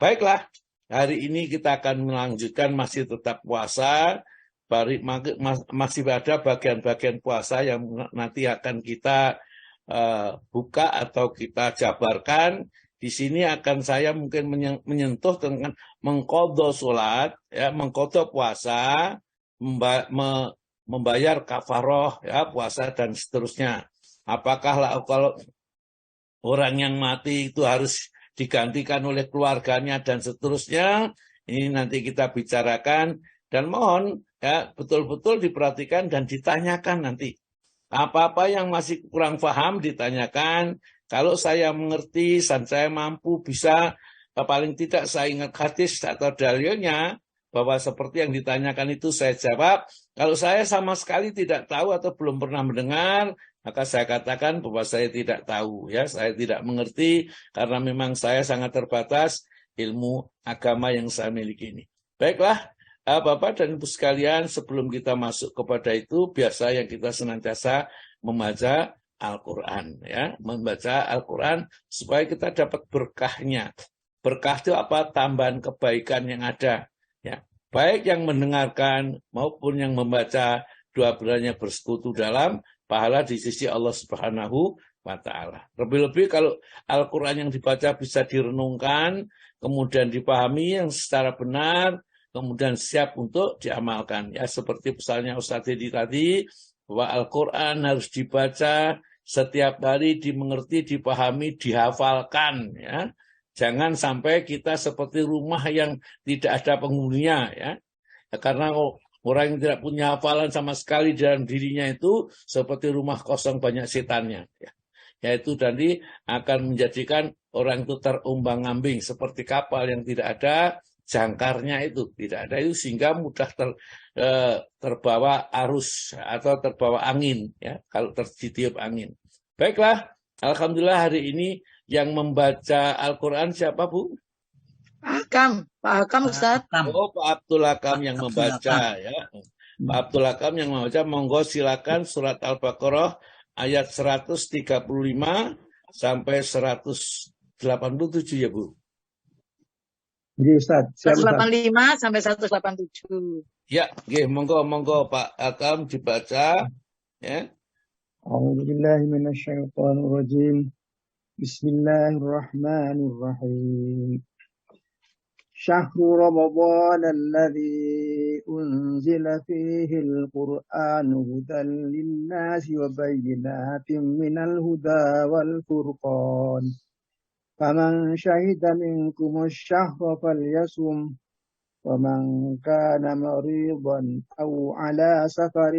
Baiklah, hari ini kita akan melanjutkan masih tetap puasa. Masih ada bagian-bagian puasa yang nanti akan kita buka atau kita jabarkan. Di sini akan saya mungkin menyentuh dengan mengqadha salat, ya, mengqadha puasa, membayar kafaroh, ya, puasa dan seterusnya. Apakah kalau orang yang mati itu harus digantikan oleh keluarganya dan seterusnya, ini nanti kita bicarakan dan mohon ya betul-betul diperhatikan dan ditanyakan nanti. Apa-apa yang masih kurang paham ditanyakan. Kalau saya mengerti dan saya mampu bisa paling tidak saya ingat hadis atau dalilnya bahwa seperti yang ditanyakan itu saya jawab. Kalau saya sama sekali tidak tahu atau belum pernah mendengar, maka saya katakan bahwa saya tidak tahu, ya, saya tidak mengerti karena memang saya sangat terbatas ilmu agama yang saya miliki ini. Baiklah, Bapak dan Ibu sekalian, sebelum kita masuk kepada itu, biasa yang kita senantiasa membaca Al-Quran, ya, membaca Al-Quran supaya kita dapat berkahnya. Berkah itu apa? Tambahan kebaikan yang ada, ya. Baik yang mendengarkan maupun yang membaca, dua-duanya bersekutu dalam pahala di sisi Allah Subhanahu wa Ta'ala. Lebih-lebih kalau Al-Quran yang dibaca bisa direnungkan, kemudian dipahami yang secara benar, kemudian siap untuk diamalkan. Ya, seperti pesannya Ustaz Dedi tadi, bahwa Al-Quran harus dibaca setiap hari, dimengerti, dipahami, dihafalkan. Ya. Jangan sampai kita seperti rumah yang tidak ada penghuninya. Ya. Karena orang yang tidak punya hafalan sama sekali dalam dirinya itu seperti rumah kosong banyak setannya. Ya. Yaitu tadi akan menjadikan orang itu terumbang-ambing seperti kapal yang tidak ada jangkarnya, itu tidak ada itu, sehingga mudah terbawa arus atau terbawa angin, ya, kalau tertiup angin. Baiklah, alhamdulillah hari ini yang membaca Al-Quran siapa, Bu? Pak Hakam Ustaz. Oh, Pak Abdul Hakam yang membaca, ya. Pak Abdul Hakam yang membaca, monggo silakan surat Al-Baqarah ayat 135 sampai 187 ya, Bu. Jadi Ustaz, 185 sampai 187. Ya, monggo Pak Hakam dibaca, ya. A'udzubillahi minasyaitonirrajim. Bismillahirrahmanirrahim. Syahru Ramadan alladzi unzila fihi al-Qur'anu hudan lin-nasi wa bayyinatin minal huda wal furqan. Faman syahida minkumus syahra falyasum. ومن كان مريضا أو على سفر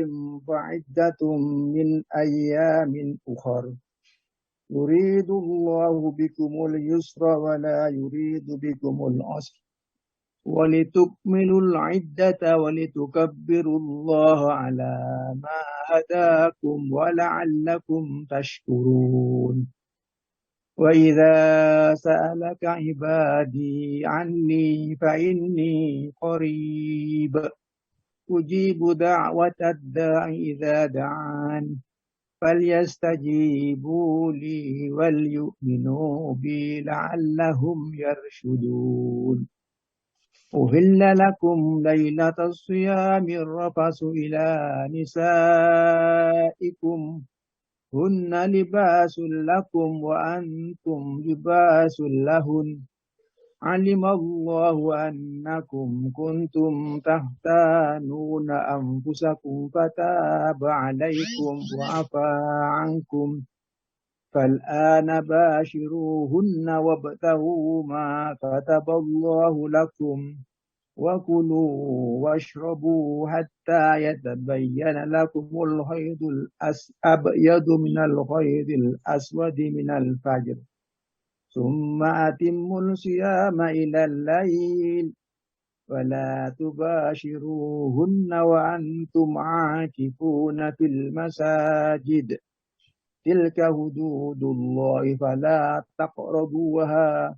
فعدة من أيام أخر يريد الله بكم اليسر ولا يريد بكم العسر ولتكملوا العدة ولتكبروا الله على ما هداكم ولعلكم تشكرون وإذا سألك عبادي عني فإني قريب أجيب دعوة الداع إذا دعان فليستجيبوا لي وليؤمنوا بي لعلهم يرشدون أهل لكم ليلة الصيام الرفث إلى نسائكم هن لباس لكم وأنتم لباس لهن علم الله أنكم كنتم تختانون أنفسكم فتاب عليكم وعفى عنكم فالآن باشروهن وابتغوا ما كتب الله لكم وكلوا واشربوا حتى يتبين لكم الخيط الأبيض من الخيط الأسود من الفجر ثم أتموا الصيام إلى الليل ولا تباشروهن وأنتم عاكفون في المساجد تلك حدود الله فلا تقربوها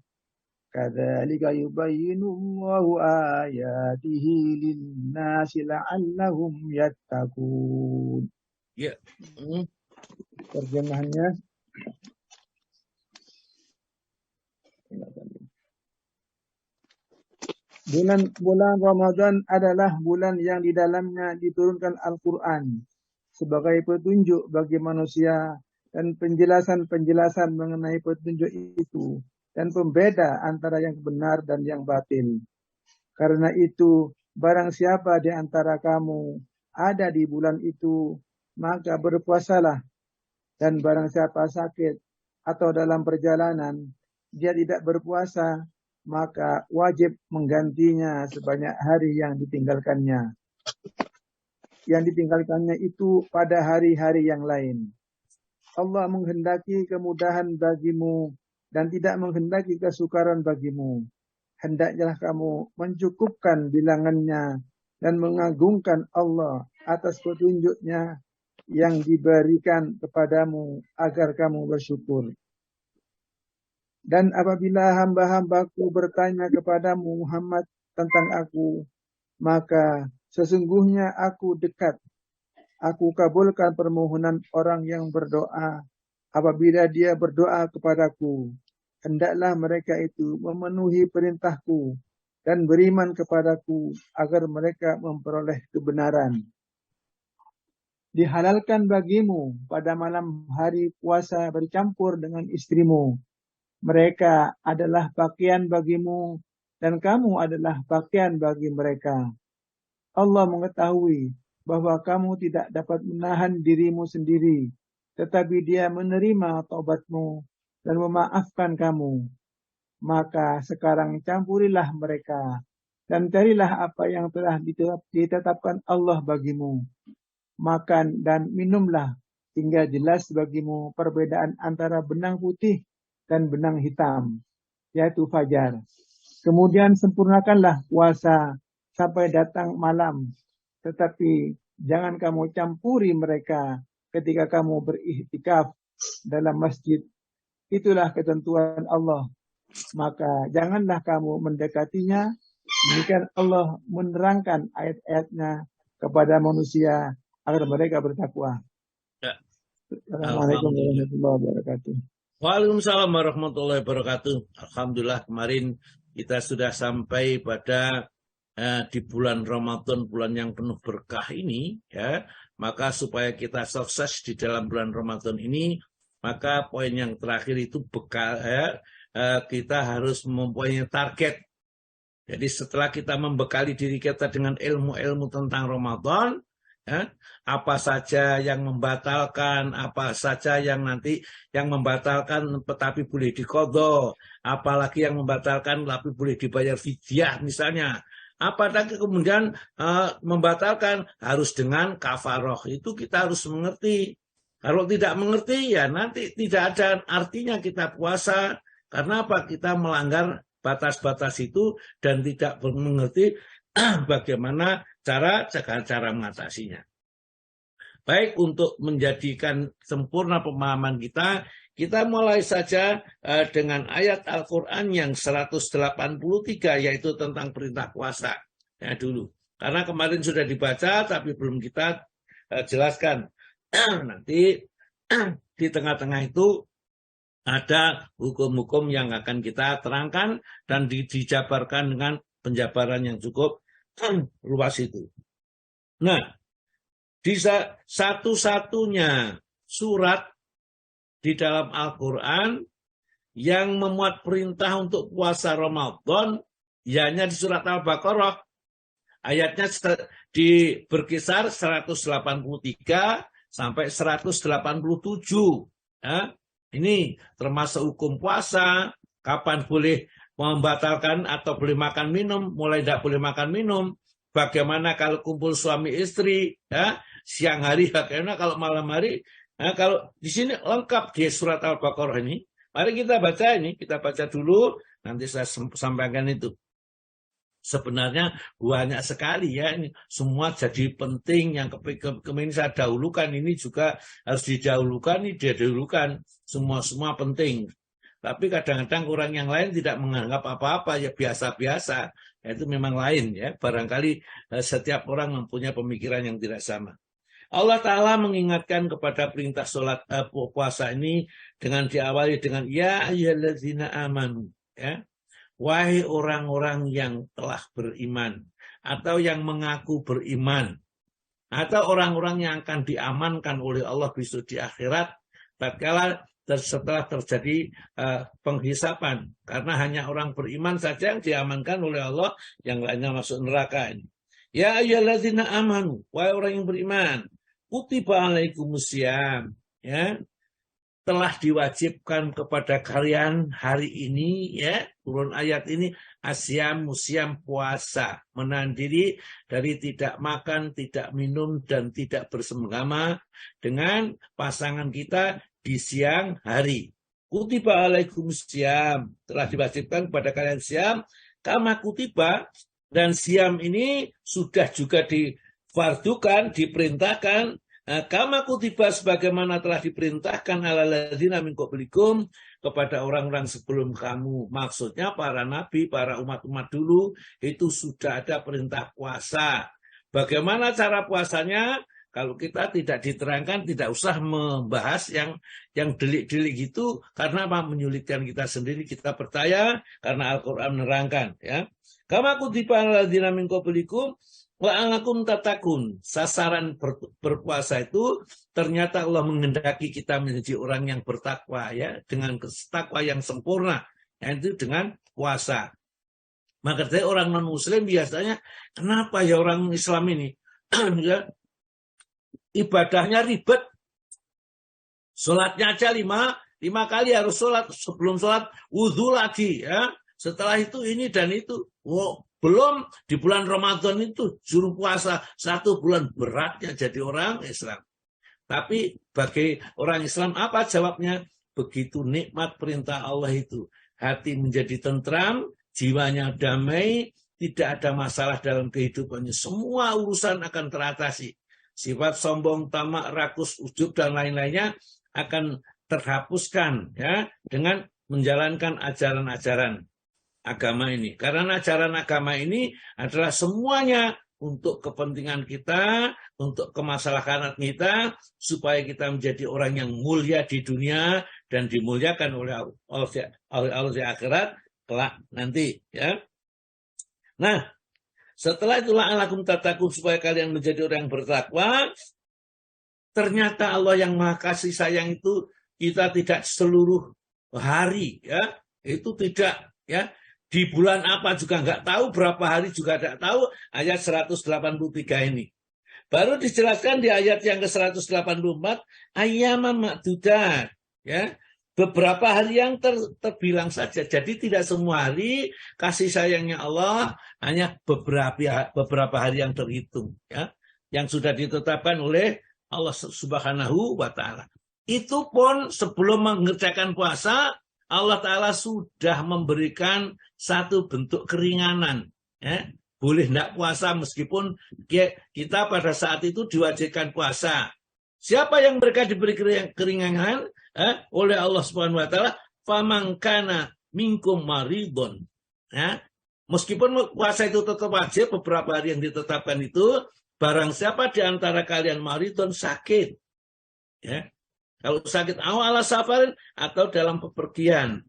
كذلك يبين الله آياته للناس لعلهم يتقون. Ya. Bulan Ramadan adalah bulan yang di dalamnya diturunkan Al-Quran sebagai petunjuk bagi manusia dan penjelasan-penjelasan mengenai petunjuk itu dan pembeda antara yang benar dan yang batil. Karena itu, barang siapa di antara kamu ada di bulan itu, maka berpuasalah. Dan barang siapa sakit atau dalam perjalanan, dia tidak berpuasa, maka wajib menggantinya sebanyak hari yang ditinggalkannya. Yang ditinggalkannya itu pada hari-hari yang lain. Allah menghendaki kemudahan bagimu dan tidak menghendaki kesukaran bagimu. Hendaklah kamu mencukupkan bilangannya dan mengagungkan Allah atas petunjuknya yang diberikan kepadamu agar kamu bersyukur. Dan apabila hamba-hambaku bertanya kepadamu Muhammad tentang aku, maka sesungguhnya aku dekat. Aku kabulkan permohonan orang yang berdoa apabila dia berdoa kepadaku. Hendaklah mereka itu memenuhi perintahku dan beriman kepadaku agar mereka memperoleh kebenaran. Dihalalkan bagimu pada malam hari puasa bercampur dengan istrimu. Mereka adalah pakaian bagimu dan kamu adalah pakaian bagi mereka. Allah mengetahui bahwa kamu tidak dapat menahan dirimu sendiri, tetapi Dia menerima taubatmu dan memaafkan kamu. Maka sekarang campurilah mereka dan carilah apa yang telah ditetapkan Allah bagimu. Makan dan minumlah hingga jelas bagimu perbedaan antara benang putih dan benang hitam, yaitu fajar. Kemudian sempurnakanlah puasa sampai datang malam, tetapi jangan kamu campuri mereka ketika kamu beriktikaf dalam masjid. Itulah ketentuan Allah. Maka janganlah kamu mendekatinya. Demikian Allah menerangkan ayat-ayatnya kepada manusia agar mereka bertakwa. Ya. Assalamualaikum warahmatullahi wabarakatuh. Waalaikumsalam warahmatullahi wabarakatuh. Alhamdulillah kemarin kita sudah sampai pada di bulan Ramadan, bulan yang penuh berkah ini, ya. Maka supaya kita sukses di dalam bulan Ramadan ini, maka poin yang terakhir itu bekal, kita harus mempunyai target. Jadi setelah kita membekali diri kita dengan ilmu-ilmu tentang Ramadan, ya, apa saja yang membatalkan, apa saja yang nanti yang membatalkan tetapi boleh diqadha, apalagi yang membatalkan tapi boleh dibayar fidyah misalnya. Apalagi kemudian membatalkan harus dengan kafaroh, itu kita harus mengerti. Kalau tidak mengerti ya nanti tidak ada artinya kita puasa. Karena apa? Kita melanggar batas-batas itu dan tidak mengerti bagaimana cara mengatasinya. Baik, untuk menjadikan sempurna pemahaman kita mulai saja dengan ayat Al-Quran yang 183, yaitu tentang perintah puasa. Ya, dulu. Karena kemarin sudah dibaca, tapi belum kita jelaskan. Nanti di tengah-tengah itu ada hukum-hukum yang akan kita terangkan dan dijabarkan dengan penjabaran yang cukup luas itu. Nah, di satu-satunya surat di dalam Al-Quran yang memuat perintah untuk puasa Ramadan, hanya di surat Al-Baqarah. Ayatnya berkisar 183 sampai 187. Ya. Ini termasuk hukum puasa, kapan boleh membatalkan atau boleh makan minum, mulai tidak boleh makan minum, bagaimana kalau kumpul suami istri, ya, siang hari, bagaimana kalau malam hari. Nah, kalau di sini lengkap di surat Al-Baqarah ini. Mari kita baca ini, kita baca dulu, nanti saya sampaikan itu. Sebenarnya banyak sekali ya, ini semua jadi penting, yang kemarin saya dahulukan ini juga harus didahulukan, ini didahulukan, semua penting. Tapi kadang-kadang orang yang lain tidak menganggap apa-apa, ya biasa-biasa, ya, itu memang lain ya, barangkali setiap orang mempunyai pemikiran yang tidak sama. Allah Ta'ala mengingatkan kepada perintah sholat puasa ini dengan diawali dengan ya ayyuhallazina amanu, ya. wahai orang-orang yang telah beriman, atau yang mengaku beriman, atau orang-orang yang akan diamankan oleh Allah besok di akhirat, tatkala setelah terjadi penghisapan. Karena hanya orang beriman saja yang diamankan oleh Allah, yang lainnya masuk neraka ini. Ya ayyuhalladzina amanu, wahai orang yang beriman, kutiba alaikumusiyam, ya, telah diwajibkan kepada kalian hari ini, ya, turun ayat ini, asyam, musiam, puasa, menahan diri dari tidak makan, tidak minum, dan tidak bersenggama dengan pasangan kita di siang hari. Kutiba alaikumusiyam, telah diwajibkan kepada kalian siam, kama kutiba, dan siam ini sudah juga difardukan, diperintahkan, kama kutiba sebagaimana telah diperintahkan ala ladzina min qablikum, kepada orang-orang sebelum kamu. Maksudnya para nabi, para umat-umat dulu itu sudah ada perintah puasa. Bagaimana cara puasanya? Kalau kita tidak diterangkan, tidak usah membahas yang delik-delik gitu, karena apa? Menyulitkan kita sendiri. Kita percaya karena Al-Quran menerangkan, ya. Kama kutiba ala ladzina min qablikum la'allakum tattaqun. Sasaran berpuasa itu ternyata Allah menghendaki kita menjadi orang yang bertakwa, ya, dengan takwa yang sempurna, yaitu dengan puasa. Maka dari orang non muslim biasanya, kenapa ya orang Islam ini ya, ibadahnya ribet, sholatnya aja lima kali harus sholat, sebelum sholat wudhu lagi, ya, setelah itu ini dan itu. Wow, belum di bulan Ramadan itu suruh puasa 1 bulan, beratnya jadi orang Islam. Tapi bagi orang Islam apa jawabnya? Begitu nikmat perintah Allah itu, hati menjadi tentram, jiwanya damai, tidak ada masalah dalam kehidupannya, semua urusan akan teratasi. Sifat sombong, tamak, rakus, ujub dan lain-lainnya akan terhapuskan, ya, dengan menjalankan ajaran-ajaran agama ini. Karena ajaran agama ini adalah semuanya untuk kepentingan kita, untuk kemaslahatan kita, supaya kita menjadi orang yang mulia di dunia dan dimuliakan oleh Allah di akhirat kelak nanti, ya. Nah, setelah itulah alakum tattaqun, supaya kalian menjadi orang yang bertakwa. Ternyata Allah yang Maha Kasih Sayang itu kita tidak seluruh hari, ya, itu tidak, ya. Di bulan apa juga nggak tahu, berapa hari juga tidak tahu, ayat 183 ini. Baru dijelaskan di ayat yang ke-184, ayyaman ma'dudat, ya. Beberapa hari yang terbilang saja. Jadi tidak semua hari kasih sayangnya Allah, hanya beberapa hari yang terhitung, ya, yang sudah ditetapkan oleh Allah Subhanahu wa Ta'ala. Itu pun sebelum mengerjakan puasa, Allah Ta'ala sudah memberikan satu bentuk keringanan, ya. Boleh tidak puasa meskipun kita pada saat itu diwajibkan puasa. Siapa yang mereka diberi keringanan oleh Allah Subhanahu wa Ta'ala? Faman kana minkum maridun, ya. Meskipun puasa itu tetap wajib, beberapa hari yang ditetapkan itu, barang siapa di antara kalian maridun, sakit, ya. Kalau sakit awal safarin atau dalam bepergian.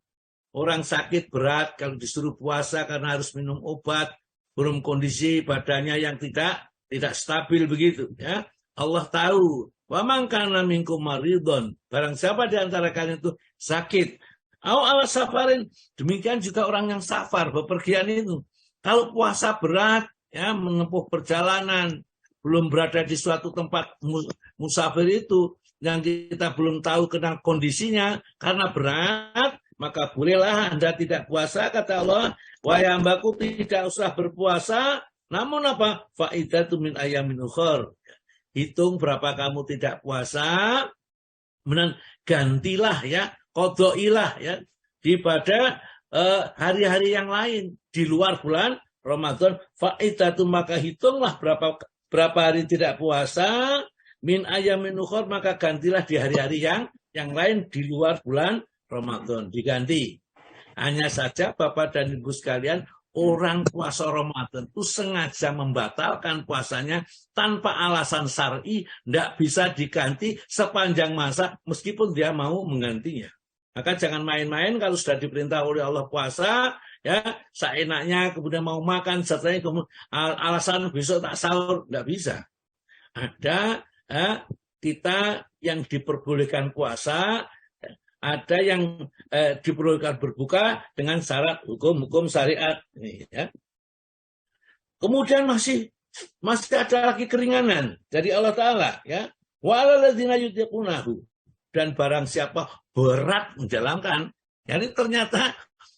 Orang sakit berat kalau disuruh puasa karena harus minum obat, belum kondisi badannya yang tidak stabil begitu, ya. Allah tahu. Wa man kana minkum maridun, barang siapa di antara kalian itu sakit. Awal safarin, demikian juga orang yang safar, bepergian itu. Kalau puasa berat, ya, menempuh perjalanan, belum berada di suatu tempat musafir itu, yang kita belum tahu kenal kondisinya, karena berat, maka bolehlah Anda tidak puasa, kata Allah. Wahai hambaku, tidak usah berpuasa, namun apa? Fa'idatu min ayyamin ukhar. Hitung berapa kamu tidak puasa, kemudian gantilah, ya, qadailah, ya, pada hari-hari yang lain di luar bulan Ramadan. Fa'idatu, maka hitunglah berapa hari tidak puasa, min ayamin ukhar, maka gantilah di hari-hari yang lain di luar bulan Ramadan, diganti. Hanya saja Bapak dan Ibu sekalian, orang puasa Ramadan itu sengaja membatalkan puasanya tanpa alasan syar'i, tidak bisa diganti sepanjang masa meskipun dia mau menggantinya. Maka jangan main-main kalau sudah diperintah oleh Allah puasa, ya seenaknya, kemudian mau makan, setelahnya alasan besok tak sahur, nggak bisa. Ada kita yang diperbolehkan puasa, ada yang diperbolehkan berbuka dengan syarat hukum-hukum syariat. Ya. Kemudian masih ada lagi keringanan dari Allah Ta'ala. Ya. Walalladzina yutiqunahu. Dan barang siapa berat menjalankan. Jadi ternyata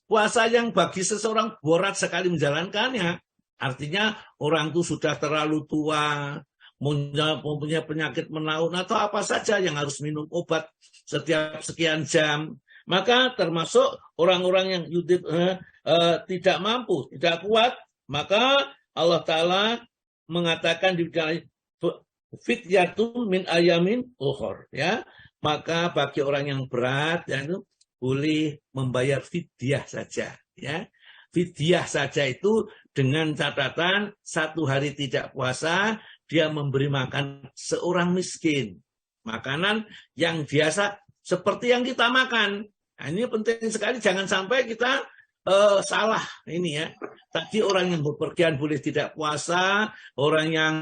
puasa yang bagi seseorang berat sekali menjalankannya. Artinya orang itu sudah terlalu tua, mempunyai penyakit menaun atau apa saja yang harus minum obat setiap sekian jam. Maka termasuk orang-orang yang tidak mampu, tidak kuat, maka Allah Ta'ala mengatakan di fidyatun min ayamin ukhor, ya. Maka bagi orang yang berat, ya, itu boleh membayar fidyah saja, ya. Fidyah saja itu dengan catatan 1 hari tidak puasa, dia memberi makan seorang miskin. Makanan yang biasa seperti yang kita makan. Nah, ini penting sekali, jangan sampai kita salah ini ya. Tadi orang yang bepergian boleh tidak puasa, orang yang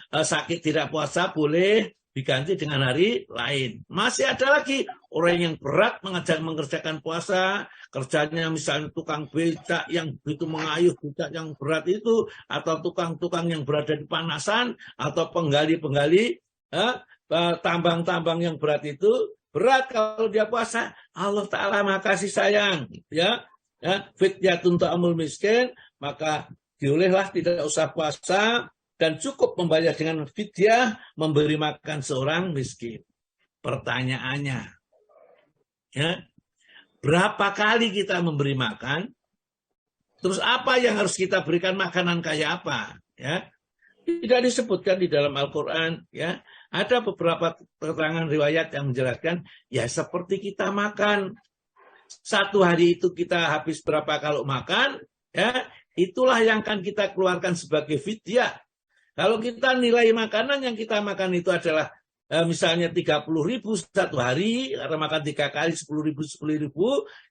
sakit tidak puasa boleh diganti dengan hari lain. Masih ada lagi orang yang berat mengerjakan puasa, kerjanya misalnya tukang becak yang begitu mengayuh becak yang berat itu, atau tukang-tukang yang berada di panasan, atau penggali-penggali tambang-tambang yang berat itu, berat kalau dia puasa. Allah Ta'ala makasih sayang, ya. Fidyatun ta'amul miskin, maka diolehlah tidak usah puasa dan cukup membayar dengan fidyah memberi makan seorang miskin. Pertanyaannya, ya, berapa kali kita memberi makan? Terus apa yang harus kita berikan makanan kayak apa? Ya, tidak disebutkan di dalam Al-Quran. Ya, ada beberapa keterangan riwayat yang menjelaskan, ya seperti kita makan. 1 hari itu kita habis berapa kalau makan, ya itulah yang akan kita keluarkan sebagai fidyah. Kalau kita nilai makanan yang kita makan itu adalah misalnya 30.000 1 hari, karena makan 3 kali 10.000,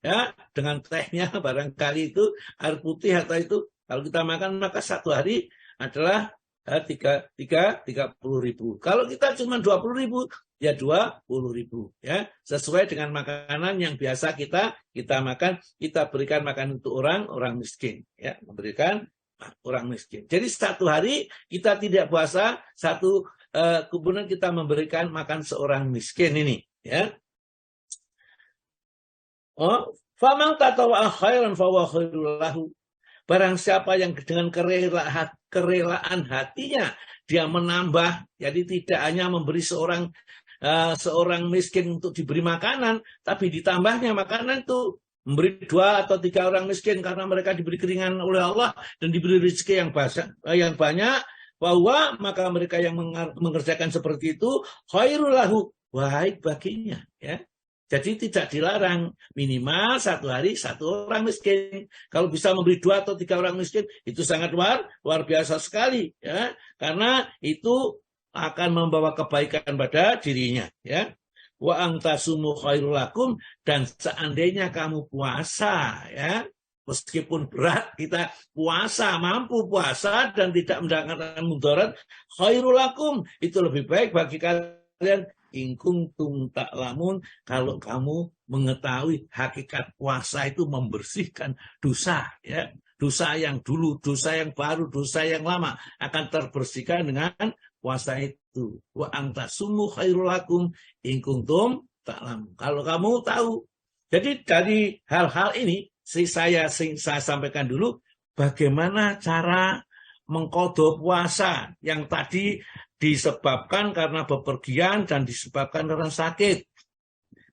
ya dengan tehnya barangkali itu air putih atau itu, kalau kita makan maka 1 hari adalah 30.000. Kalau kita cuma 20.000, ya 20.000, ya sesuai dengan makanan yang biasa kita makan. Kita berikan makan untuk orang miskin, ya, memberikan orang miskin. Jadi 1 hari kita tidak puasa, kemudian kita memberikan makan seorang miskin ini, ya. Faman tatawwa'a khairan fahuwa khairul lahu. Barang siapa yang dengan kerelaan hatinya dia menambah, jadi tidak hanya memberi seorang miskin untuk diberi makanan, tapi ditambahnya makanan itu memberi 2 atau 3 orang miskin karena mereka diberi keringanan oleh Allah dan diberi rezeki yang banyak, bahwa maka mereka yang mengerjakan seperti itu khairul lahu, baik baginya, ya. Jadi tidak dilarang, minimal 1 hari 1 orang miskin. Kalau bisa memberi 2 atau 3 orang miskin, itu sangat luar biasa sekali, ya. Karena itu akan membawa kebaikan pada dirinya, ya. Wa antasumu khairul lakum, dan seandainya kamu puasa, ya, meskipun berat kita puasa, mampu puasa dan tidak mendatangkan mudarat, khairul lakum, itu lebih baik bagi kalian. In kuntum ta'lamun, kalau kamu mengetahui hakikat puasa itu membersihkan dosa, ya. Dosa yang dulu, dosa yang baru, dosa yang lama akan terbersihkan dengan puasa itu. Wa antasumu khairul lakum in kuntum ta'lamun. Kalau kamu tahu. Jadi dari hal-hal ini saya sampaikan dulu bagaimana cara mengqadha puasa yang tadi disebabkan karena bepergian dan disebabkan karena sakit.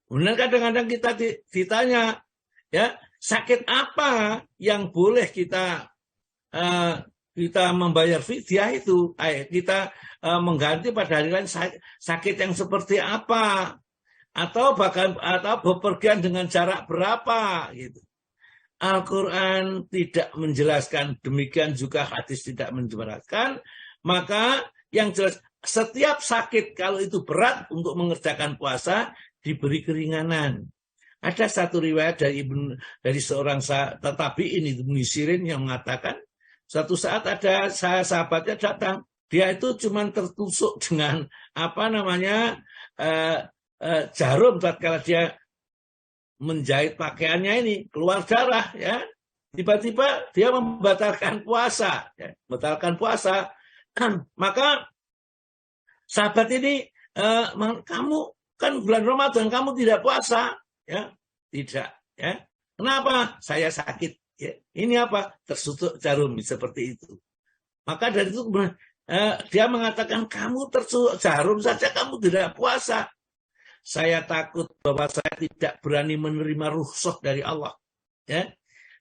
Kemudian kadang-kadang kita ditanya, ya, sakit apa yang boleh kita membayar fidyah itu? Kita mengganti pada hari lain sakit yang seperti apa? Atau bepergian dengan jarak berapa gitu. Al-Quran tidak menjelaskan, demikian juga hadis tidak menjelaskan. Maka yang jelas, setiap sakit kalau itu berat untuk mengerjakan puasa diberi keringanan. Ada satu riwayat dari seorang tabi'in Ibnu Sirin yang mengatakan suatu saat ada sahabatnya datang, dia itu cuma tertusuk dengan jarum tatkala dia menjahit pakaiannya ini, keluar darah ya. Tiba-tiba dia membatalkan puasa, ya. Membatalkan puasa. Maka sahabat ini, kamu kan bulan Ramadan, kamu tidak puasa, ya? Tidak, ya. Kenapa? Saya sakit. Ya. Ini apa? Tertusuk jarum seperti itu. Maka dari itu dia mengatakan, kamu tertusuk jarum saja, kamu tidak puasa. Saya takut bahwa saya tidak berani menerima rukhsah dari Allah. Ya.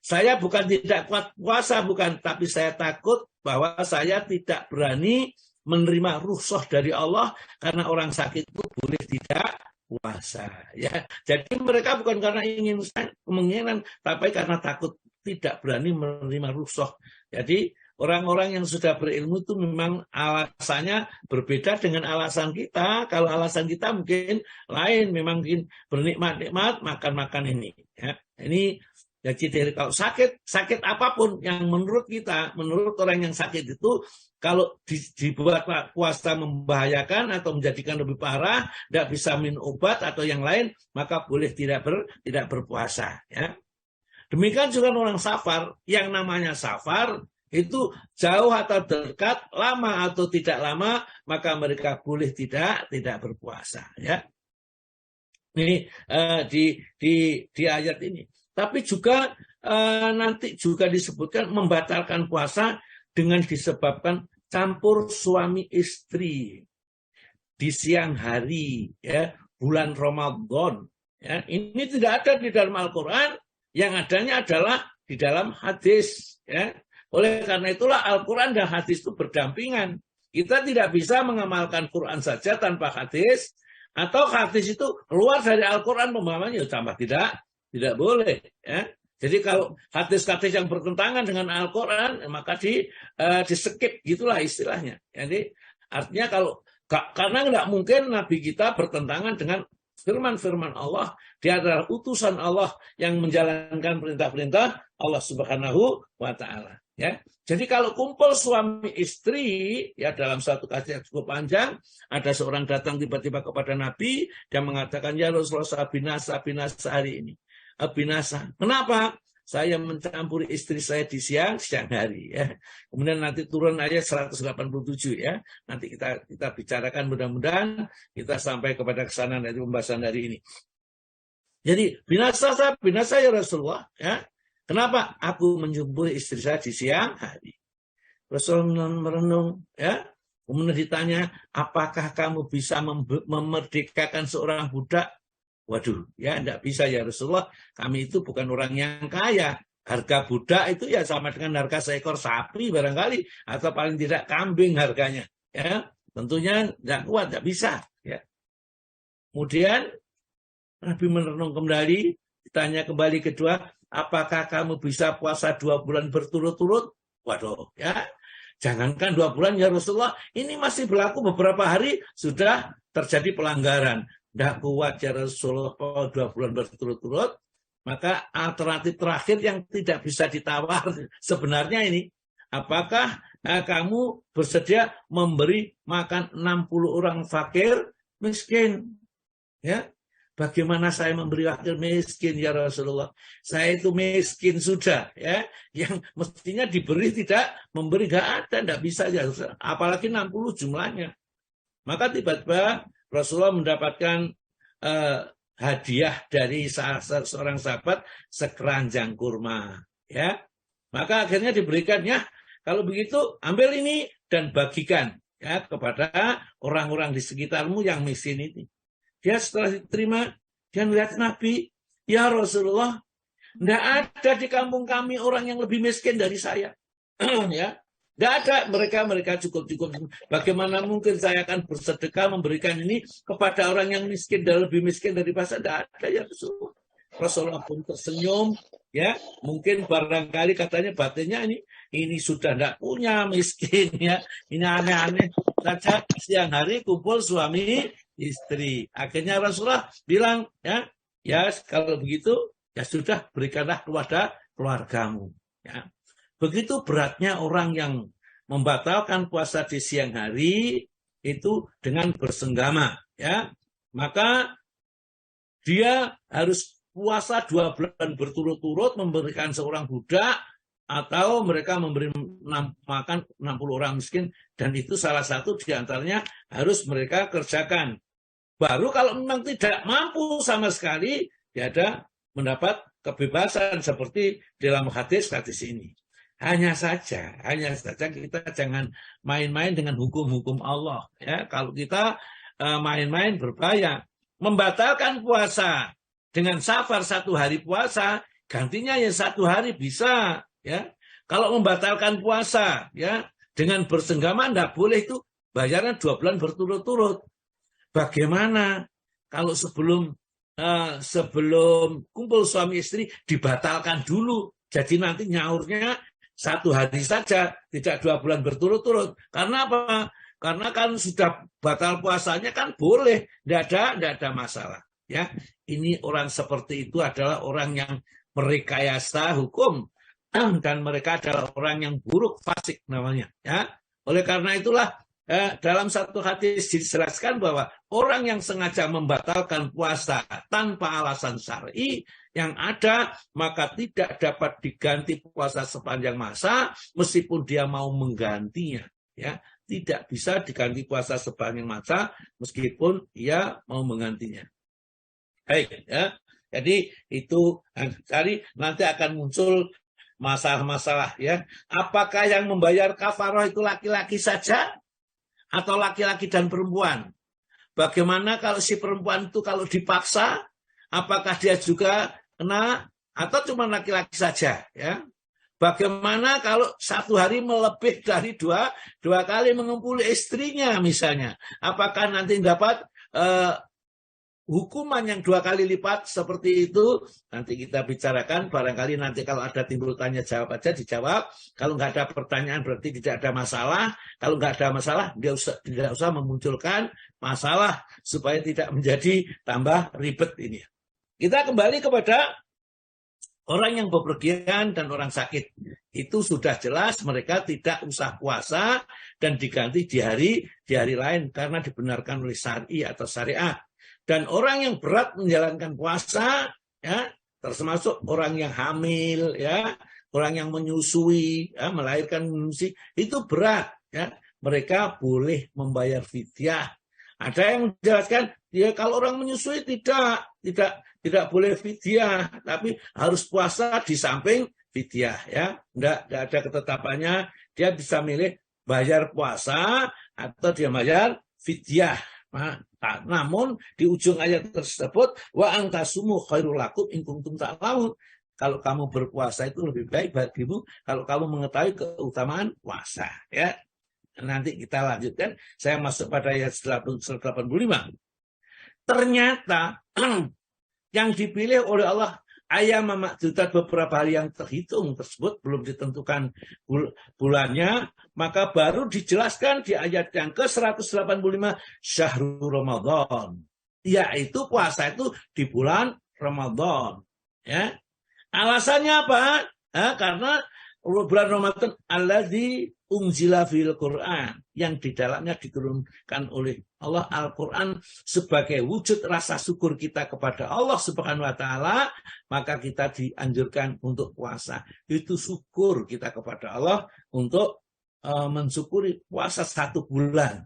Saya bukan tidak kuat puasa, bukan, tapi saya takut bahwa saya tidak berani menerima rukhsah dari Allah karena orang sakit itu boleh tidak puasa. Ya, jadi mereka bukan karena keinginan, tapi karena takut tidak berani menerima rukhsah. Jadi orang-orang yang sudah berilmu itu memang alasannya berbeda dengan alasan kita. Kalau alasan kita mungkin lain, memang mungkin bernikmat-nikmat makan-makan ini. Ya, ini. Jadi kalau sakit apapun yang menurut kita, menurut orang yang sakit itu, kalau dibuat puasa membahayakan atau menjadikan lebih parah, tidak bisa minum obat atau yang lain, maka boleh tidak berpuasa. Ya. Demikian juga orang safar, yang namanya safar itu jauh atau dekat, lama atau tidak lama, maka mereka boleh tidak berpuasa. Ya. Ini di ayat ini. Tapi juga nanti juga disebutkan membatalkan puasa dengan disebabkan campur suami istri di siang hari, ya, bulan Ramadan. Ya, ini tidak ada di dalam Al-Quran, yang adanya adalah di dalam hadis. Ya. Oleh karena itulah Al-Quran dan hadis itu berdampingan. Kita tidak bisa mengamalkan Quran saja tanpa hadis, atau hadis itu keluar dari Al-Quran pemahamannya tambah tidak boleh, ya. Jadi kalau hadis-hadis yang bertentangan dengan Al-Quran, maka di-skip, gitulah istilahnya. Jadi artinya karena nggak mungkin Nabi kita bertentangan dengan firman-firman Allah. Dia adalah utusan Allah yang menjalankan perintah-perintah Allah Subhanahu wa Ta'ala. Ya. Jadi kalau kumpul suami istri, ya, dalam satu kajian yang cukup panjang, ada seorang datang tiba-tiba kepada Nabi, dia mengatakan, ya Rasulullah, binasa hari ini. Binasa. Kenapa? Saya mencampuri istri saya di siang hari. Ya. Kemudian nanti turun ayat 187 ya. Nanti kita bicarakan, mudah-mudahan kita sampai kepada kesana dari pembahasan hari ini. Jadi binasa ya Rasulullah. Ya. Kenapa? Aku mencampuri istri saya di siang hari. Rasulullah merenung. Ya. Kemudian ditanya, apakah kamu bisa memerdekakan seorang budak? Waduh, ya enggak bisa ya Rasulullah. Kami itu bukan orang yang kaya. Harga budak itu ya sama dengan harga seekor sapi barangkali, atau paling tidak kambing harganya. Ya, tentunya enggak kuat, enggak bisa. Ya. Kemudian Nabi merenung kembali, ditanya kembali kedua, apakah kamu bisa puasa 2 bulan berturut-turut? Waduh, ya. Jangankan 2 bulan ya Rasulullah, ini masih berlaku beberapa hari sudah terjadi pelanggaran. Tidak kuat ya Rasulullah 2 bulan berturut-turut, maka alternatif terakhir yang tidak bisa ditawar sebenarnya ini, apakah kamu bersedia memberi makan 60 orang fakir miskin? Ya, bagaimana saya memberi fakir miskin ya Rasulullah? Saya itu miskin sudah, ya, yang mestinya diberi tidak memberi, nggak ada, tidak bisa ya, apalagi 60 jumlahnya. Maka tiba-tiba Rasulullah mendapatkan hadiah dari seorang sahabat sekeranjang kurma, ya. Maka akhirnya diberikannya, kalau begitu ambil ini dan bagikan, ya, kepada orang-orang di sekitarmu yang miskin ini. Dia setelah diterima, dia melihat Nabi, ya Rasulullah, tidak ada di kampung kami orang yang lebih miskin dari saya. Ya. Tidak ada, mereka cukup. Bagaimana mungkin saya akan bersedekah memberikan ini kepada orang yang miskin dan lebih miskin daripada saya? Tidak ada ya Rasulullah. Rasulullah pun tersenyum, ya. Mungkin barangkali katanya batinnya ini sudah tidak punya miskin, ya. Ini aneh-aneh saja. Siang hari kumpul suami istri. Akhirnya Rasulullah bilang, ya, Ya, kalau begitu, ya sudah, berikanlah kepada keluargamu. Ya. Begitu beratnya orang yang membatalkan puasa di siang hari itu dengan bersenggama. Ya. Maka dia harus puasa 2 bulan berturut-turut memberikan seorang budak, atau mereka memberi makan 60 orang miskin, dan itu salah satu diantaranya harus mereka kerjakan. Baru kalau memang tidak mampu sama sekali, dia ada mendapat kebebasan seperti dalam hadis ini. Hanya saja kita jangan main-main dengan hukum-hukum Allah. Ya, kalau kita main-main berbahaya. Membatalkan puasa dengan safar 1 hari puasa, gantinya ya 1 hari bisa. Ya, kalau membatalkan puasa ya dengan bersenggama tidak boleh, itu bayarnya 2 bulan berturut-turut. Bagaimana kalau sebelum kumpul suami istri dibatalkan dulu, jadi nanti nyaurnya 1 hari saja, tidak 2 bulan berturut-turut. Karena apa? Karena kan sudah batal puasanya kan boleh, tidak ada masalah. Ya, ini orang seperti itu adalah orang yang merekayasa hukum. Dan mereka adalah orang yang buruk, fasik namanya. Ya, oleh karena itulah dalam satu hadis dijelaskan bahwa orang yang sengaja membatalkan puasa tanpa alasan syar'i yang ada, maka tidak dapat diganti puasa sepanjang masa meskipun dia mau menggantinya. Ya, tidak bisa diganti puasa sepanjang masa meskipun dia mau menggantinya. Baik, ya. Jadi itu nanti akan muncul masalah-masalah, ya. Apakah yang membayar kafarah itu laki-laki saja atau laki-laki dan perempuan? Bagaimana kalau si perempuan itu kalau dipaksa, apakah dia juga kena atau cuma laki-laki saja, ya? Bagaimana kalau 1 hari melebih dari dua kali mengumpuli istrinya misalnya? Apakah nanti dapat hukuman yang 2 kali lipat seperti itu? Nanti kita bicarakan, barangkali nanti kalau ada timbul tanya jawab aja dijawab. Kalau nggak ada pertanyaan berarti tidak ada masalah. Kalau nggak ada masalah, dia tidak usah memunculkan masalah supaya tidak menjadi tambah ribet ini. Kita kembali kepada orang yang bepergian dan orang sakit. Itu sudah jelas mereka tidak usah puasa dan diganti di hari lain karena dibenarkan oleh syar'i atau syariat. Dan orang yang berat menjalankan puasa, ya, termasuk orang yang hamil, ya, orang yang menyusui, ya, melahirkan menyusui, itu berat, ya. Mereka boleh membayar fidyah. Ada yang menjelaskan, ya kalau orang menyusui tidak boleh fidyah, tapi harus puasa di samping fidyah, ya. Tidak ada ketetapannya, dia bisa milih bayar puasa atau dia bayar fidyah. Namun di ujung ayat tersebut wa antasumu khairul lakum in kuntum ta'lamun. Kalau kamu berpuasa itu lebih baik bagimu kalau kamu mengetahui keutamaan puasa, ya. Nanti kita lanjutkan. Saya masuk pada ayat 185. Ternyata yang dipilih oleh Allah ayam makdudat, beberapa hari yang terhitung tersebut belum ditentukan bulannya, maka baru dijelaskan di ayat yang ke-185 Syahrul Ramadan, yaitu puasa itu di bulan Ramadan, ya. Alasannya apa? Karena bulan Ramadan alladzi unzila fil Quran, yang di dalamnya diturunkan oleh Allah Al-Quran sebagai wujud rasa syukur kita kepada Allah Subhanahu wa taala, maka kita dianjurkan untuk puasa. Itu syukur kita kepada Allah untuk mensyukuri puasa 1 bulan.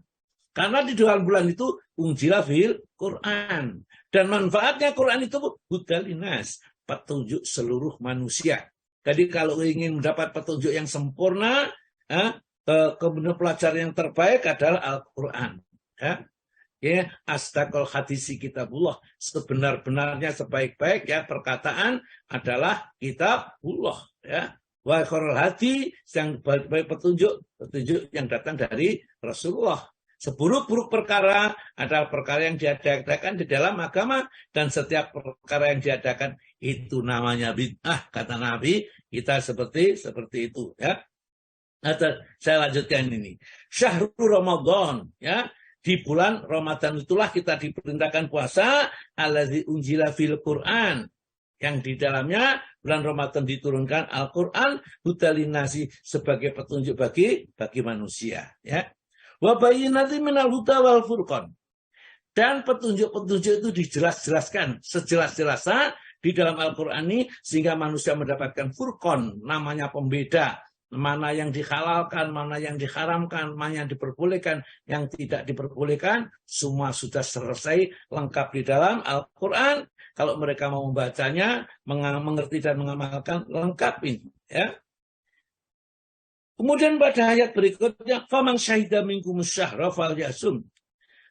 Karena di dalam bulan itu unzila fil Quran, dan manfaatnya Quran itu hudalinas, petunjuk seluruh manusia. Jadi kalau ingin mendapat petunjuk yang sempurna, kemudian pelajaran yang terbaik adalah Al-Quran. Ya, astaqal hadisi kitabullah, sebenar-benarnya sebaik-baik ya perkataan adalah kitabullah, ya. Wa khairul hadi, yang baik petunjuk yang datang dari Rasulullah. Seburuk-buruk perkara adalah perkara yang diadakan di dalam agama, dan setiap perkara yang diadakan itu namanya bid'ah, kata Nabi kita seperti itu, ya. Saya lanjutkan ini. Syahrul Ramadan, ya. Di bulan Ramadan itulah kita diperintahkan puasa, allazi unzila fil Qur'an, yang di dalamnya bulan Ramadan diturunkan Al-Qur'an hudalinasi sebagai petunjuk bagi manusia, ya. Wa bayyinatin minal huda wal furqan. Dan petunjuk-petunjuk itu dijelas-jelaskan sejelas-jelasnya di dalam Al-Qur'an ini sehingga manusia mendapatkan furqan, namanya pembeda, mana yang dihalalkan, mana yang diharamkan, mana yang diperbolehkan, yang tidak diperbolehkan, semua sudah selesai lengkap di dalam Al-Qur'an. Kalau mereka mau membacanya, mengerti dan mengamalkan, lengkap ini, ya. Kemudian pada ayat berikutnya, faman syahida minkum syahra falyasum.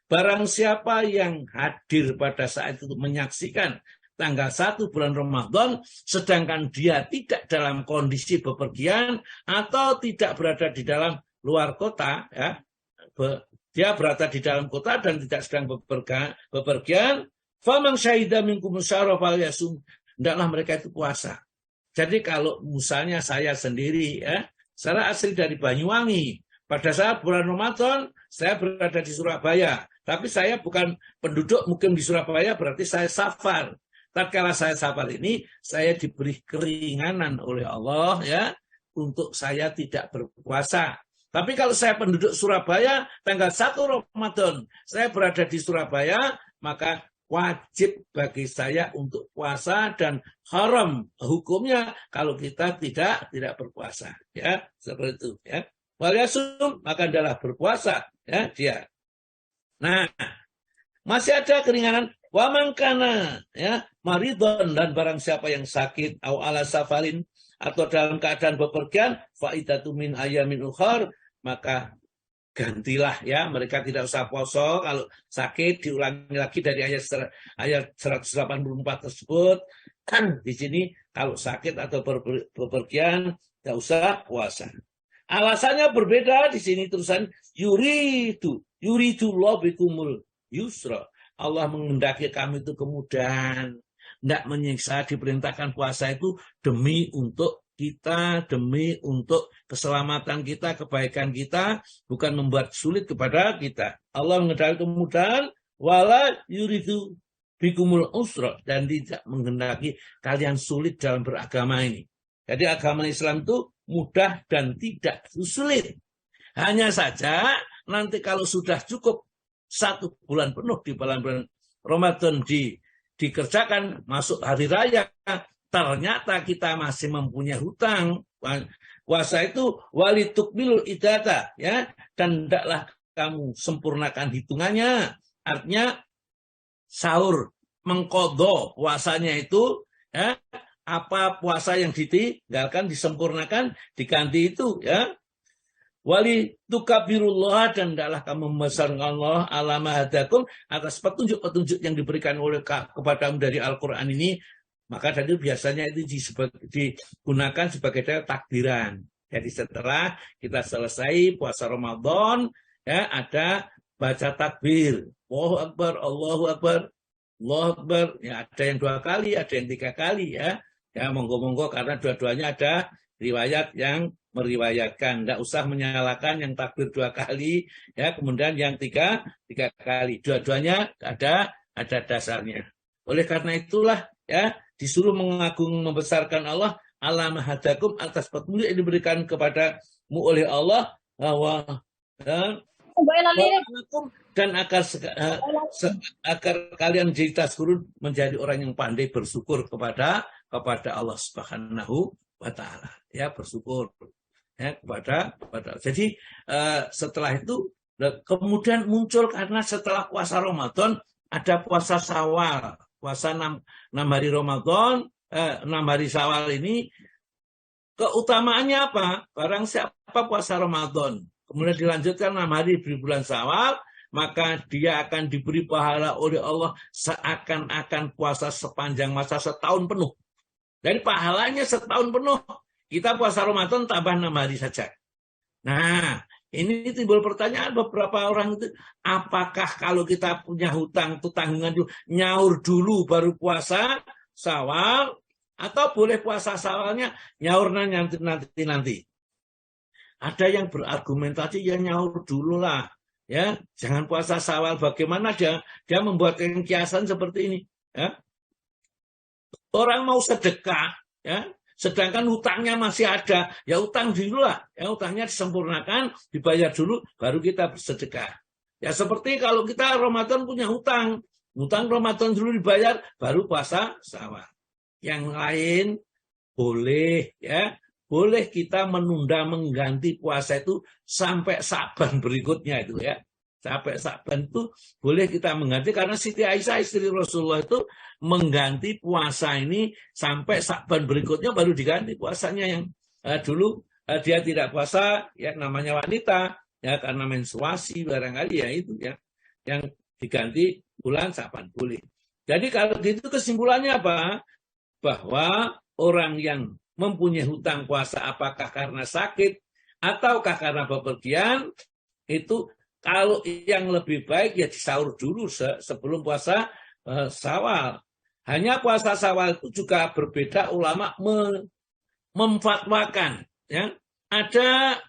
Barang siapa yang hadir pada saat itu menyaksikan tanggal 1 bulan Ramadan, sedangkan dia tidak dalam kondisi bepergian atau tidak berada di dalam luar kota, ya, dia berada di dalam kota dan tidak sedang bepergian, faman syahida minkum syahra falyasum, hendaklah mereka itu puasa. Jadi kalau misalnya saya sendiri, ya, saya asli dari Banyuwangi, pada saat bulan Ramadan saya berada di Surabaya, tapi saya bukan penduduk mukim di Surabaya, berarti saya safar. Tatkala saya safar ini, saya diberi keringanan oleh Allah, ya, untuk saya tidak berpuasa. Tapi kalau saya penduduk Surabaya, tanggal 1 Ramadan, saya berada di Surabaya, maka wajib bagi saya untuk puasa dan haram hukumnya kalau kita tidak berpuasa, ya, seperti itu, ya. Walyasum, maka adalah berpuasa, ya, dia. Nah, masih ada keringanan waman kana, ya, maridon, dan barang siapa yang sakit au ala safarin atau dalam keadaan bepergian faidatu min ayamin ukhar, maka gantilah, ya, mereka tidak usah puasa kalau sakit, diulangi lagi dari ayat 184 tersebut. Di sini kalau sakit atau bepergian tidak usah puasa. Alasannya berbeda di sini, terusan yuridullahu bikumul yusra. Allah menghendaki kami itu kemudahan, tidak menyiksa. Diperintahkan puasa itu demi untuk kita, demi untuk keselamatan kita, kebaikan kita, bukan membuat sulit kepada kita. Allah menghendaki kemudahan, wala yuridu bikumul usra, dan tidak menghendaki kalian sulit dalam beragama ini. Jadi agama Islam itu mudah dan tidak sulit. Hanya saja nanti kalau sudah cukup 1 bulan penuh di bulan Ramadan dikerjakan, masuk hari raya, ternyata kita masih mempunyai hutang. Puasa itu walitukmilul iddata, ya, dan hendaklah kamu sempurnakan hitungannya. Artinya sahur, mengqadha puasanya itu, ya, apa puasa yang ditinggalkan disempurnakan, diganti itu, ya. Wali tukabirullah, dan hendaklah kamu membesarkan Allah ala ma hadakum, atas petunjuk-petunjuk yang diberikan oleh kepadamu dari Al-Qur'an ini. Maka tadi biasanya itu digunakan sebagai takbiran. Jadi setelah kita selesai puasa Ramadan, ya, ada baca takbir, Allahu Akbar, Allahu Akbar, Allahu Akbar. Ya, ada yang 2 kali, ada yang 3 kali, ya. Ya, monggo-monggo, karena dua-duanya ada riwayat yang meriwayatkan. Tidak usah menyalahkan yang takbir 2 kali, ya, kemudian yang tiga kali. Dua-duanya ada dasarnya. Oleh karena itulah, ya, disuruh mengagung membesarkan Allah ala mahadakum, atas petunjuk yang diberikan kepadamu oleh Allah, bahwa dan agar kalian jadi taskurun, menjadi orang yang pandai bersyukur kepada Allah Subhanahu wa Ta'ala, ya, bersyukur, ya, kepada. Jadi setelah itu kemudian muncul, karena setelah puasa Ramadan ada puasa Syawal, puasa 6 hari Ramadan, 6 hari Syawal ini keutamaannya apa? Barang siapa puasa Ramadan kemudian dilanjutkan 6 hari di bulan Syawal, maka dia akan diberi pahala oleh Allah seakan-akan puasa sepanjang masa setahun penuh. Jadi pahalanya setahun penuh. Kita puasa Ramadan tambah 6 hari saja. Nah, ini timbul pertanyaan beberapa orang itu, apakah kalau kita punya hutang itu tanggungan dulu, nyaur dulu baru puasa Syawal, atau boleh puasa Syawalnya nyaurnya nanti. Ada yang berargumentasi, ya nyaur dulu lah. Ya, jangan puasa Syawal. Bagaimana dia membuat kiasan seperti ini? Ya. Orang mau sedekah, ya, sedangkan hutangnya masih ada, ya utang dulu lah, ya utangnya disempurnakan, dibayar dulu, baru kita bersedekah. Ya seperti kalau kita Ramadan punya hutang Ramadan dulu dibayar, baru puasa Syawal. Yang lain boleh, ya. Boleh kita menunda mengganti puasa itu sampai Sa'ban berikutnya itu ya. Sampai Sa'ban itu boleh kita mengganti karena Siti Aisyah istri Rasulullah itu mengganti puasa ini sampai Sa'ban berikutnya baru diganti puasanya yang dulu dia tidak puasa ya namanya wanita ya karena menstruasi barangkali ya itu ya yang diganti bulan Sa'ban boleh. Jadi kalau gitu kesimpulannya apa? Bahwa orang yang mempunyai hutang puasa apakah karena sakit ataukah karena bepergian, itu kalau yang lebih baik ya disaur dulu sebelum puasa Syawal. Hanya puasa Syawal itu juga berbeda, ulama memfatwakan. Ya. Ada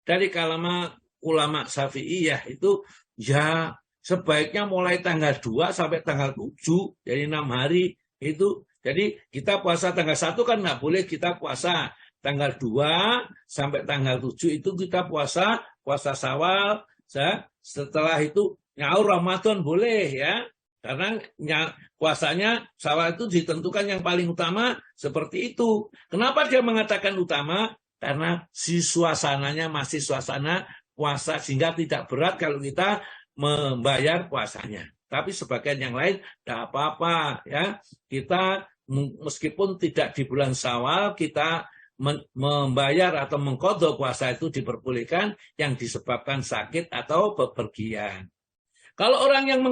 dari kalangan ulama Syafi'iyah itu ya sebaiknya mulai tanggal 2 sampai tanggal 7, jadi 6 hari itu. Jadi kita puasa tanggal 1 kan nggak boleh kita puasa. Tanggal 2 sampai tanggal 7 itu kita puasa Syawal. Setelah itu nyaur Ramadan boleh ya. Karena puasanya Syawal itu ditentukan yang paling utama seperti itu. Kenapa dia mengatakan utama? Karena si suasananya masih suasana puasa sehingga tidak berat kalau kita membayar puasanya. Tapi sebagian yang lain tidak apa-apa ya. Kita meskipun tidak di bulan Syawal kita membayar atau mengqadha puasa itu diperbolehkan yang disebabkan sakit atau bepergian. Kalau orang yang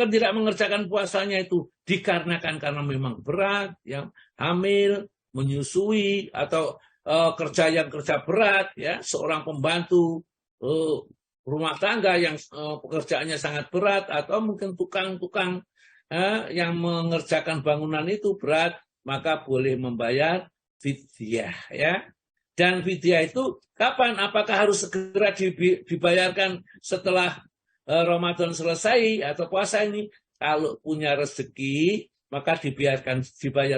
tidak mengerjakan puasanya itu dikarenakan karena memang berat, ya, hamil, menyusui atau kerja berat, ya, seorang pembantu rumah tangga yang pekerjaannya sangat berat atau mungkin tukang-tukang yang mengerjakan bangunan itu berat, maka boleh membayar fidyah ya. Dan fidyah itu kapan? Apakah harus segera dibayarkan setelah Ramadan selesai atau puasa ini? Kalau punya rezeki maka dibayar